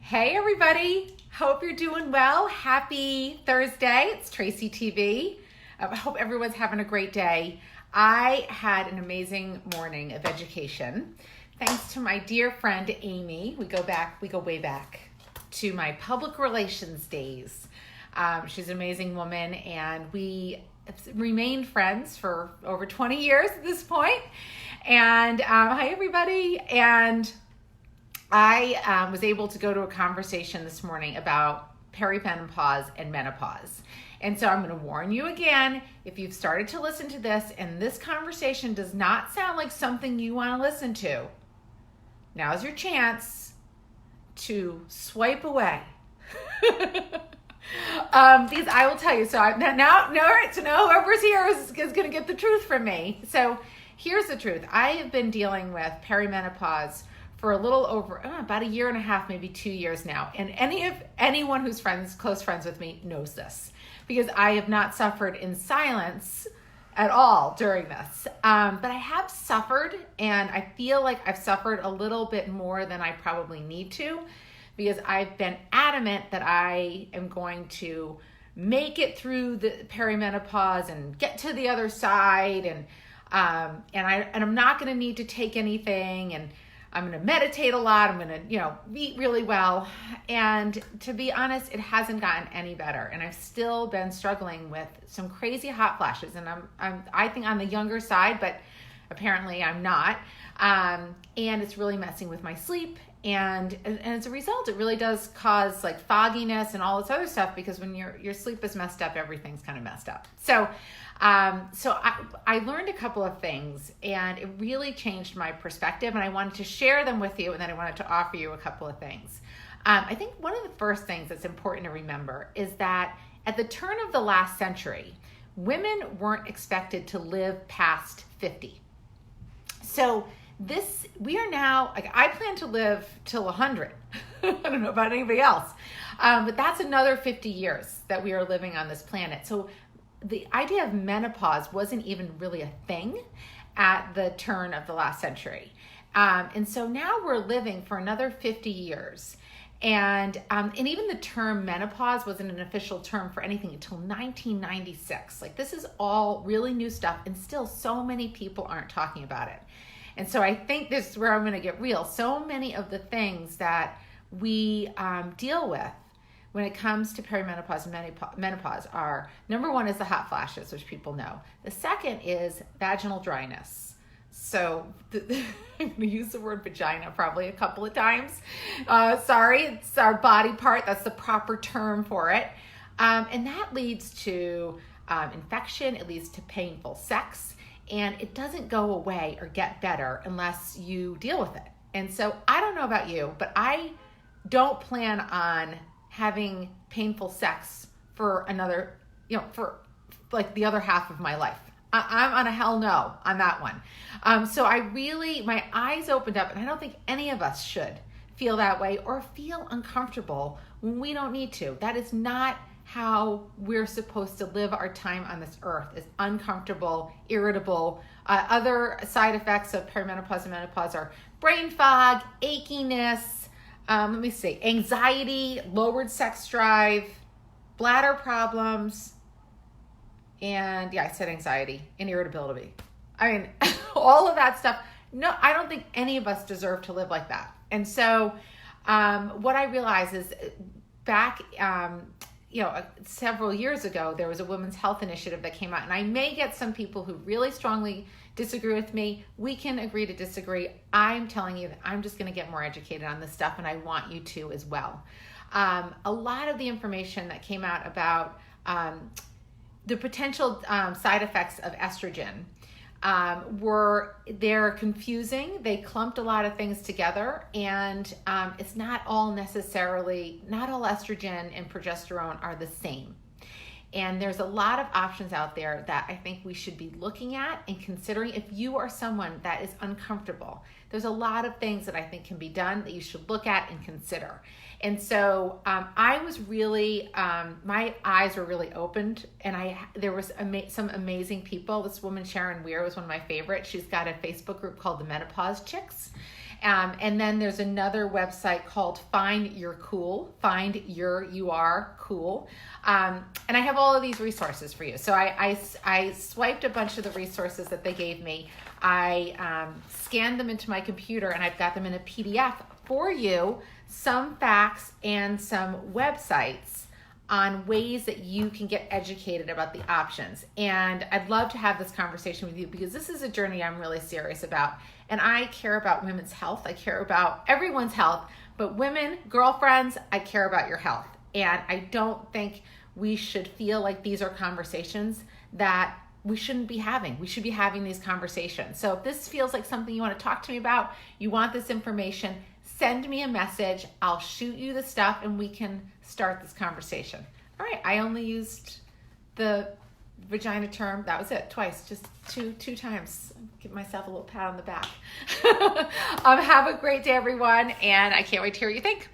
Hey everybody, hope you're doing well. Happy Thursday, it's Tracey TV. I hope everyone's having a great day. I had an amazing morning of education. Thanks to my dear friend Amy. We go way back to my public relations days. She's an amazing woman and we remained friends for over 20 years at this point. And hi everybody. And I was able to go to a conversation this morning about perimenopause and menopause. And so I'm going to warn you again, if you've started to listen to this and this conversation does not sound like something you want to listen to, now's your chance to swipe away. Because I will tell you, so whoever's here is going to get the truth from me. So here's the truth. I have been dealing with perimenopause for a little over about a year and a half, maybe 2 years now. And anyone who's close friends with me knows this because I have not suffered in silence at all during this. But I have suffered, and I feel like I've suffered a little bit more than I probably need to because I've been adamant that I am going to make it through the perimenopause and get to the other side, and I'm not going to need to take anything, and I'm going to meditate a lot. I'm going to, eat really well. And to be honest, it hasn't gotten any better. And I've still been struggling with some crazy hot flashes. And I think on the younger side, but apparently I'm not. And it's really messing with my sleep. And as a result, it really does cause like fogginess and all this other stuff because when your sleep is messed up, everything's kind of messed up. So I learned a couple of things and it really changed my perspective, and I wanted to share them with you, and then I wanted to offer you a couple of things. I think one of the first things that's important to remember is that at the turn of the last century, women weren't expected to live past 50. So we are now, like, I plan to live till 100. I don't know about anybody else. But that's another 50 years that we are living on this planet. So the idea of menopause wasn't even really a thing at the turn of the last century. And so now we're living for another 50 years. And even the term menopause wasn't an official term for anything until 1996. Like, this is all really new stuff, and still so many people aren't talking about it. And so I think this is where I'm going to get real. So many of the things that we deal with when it comes to perimenopause and menopause are, number one is the hot flashes, which people know. The second is vaginal dryness. So I'm going to use the word vagina probably a couple of times. Sorry, it's our body part. That's the proper term for it. And that leads to infection. It leads to painful sex. And it doesn't go away or get better unless you deal with it. And so I don't know about you, but I don't plan on having painful sex for another, for like the other half of my life. I'm on a hell no on that one. So my eyes opened up, and I don't think any of us should feel that way or feel uncomfortable when we don't need to. That is not how we're supposed to live our time on this earth, is uncomfortable, irritable. Other side effects of perimenopause and menopause are brain fog, achiness, anxiety, lowered sex drive, bladder problems, and I said anxiety and irritability. I mean, all of that stuff. No, I don't think any of us deserve to live like that. And so what I realized is back several years ago, there was a women's health initiative that came out, and I may get some people who really strongly disagree with me. We can agree to disagree. I'm telling you that I'm just going to get more educated on this stuff, and I want you to as well. A lot of the information that came out about the potential side effects of estrogen they're confusing. They clumped a lot of things together, and it's not all estrogen and progesterone are the same. And there's a lot of options out there that I think we should be looking at and considering if you are someone that is uncomfortable. There's a lot of things that I think can be done that you should look at and consider. And so I was really, my eyes were really opened, and there was some amazing people. This woman, Sharon Weir, was one of my favorites. She's got a Facebook group called the Menopause Chicks. And then there's another website called Find Your Cool, Find Your You Are Cool. And I have all of these resources for you. So I swiped a bunch of the resources that they gave me. I scanned them into my computer, and I've got them in a PDF for you, some facts and some websites on ways that you can get educated about the options. And I'd love to have this conversation with you because this is a journey I'm really serious about. And I care about women's health. I care about everyone's health, but women, girlfriends, I care about your health. And I don't think we should feel like these are conversations that we shouldn't be having. We should be having these conversations. So if this feels like something you want to talk to me about, you want this information, send me a message. I'll shoot you the stuff and we can start this conversation. All right, I only used the vagina term. That was it, twice, just two times. Give myself a little pat on the back. Have a great day, everyone, and I can't wait to hear what you think.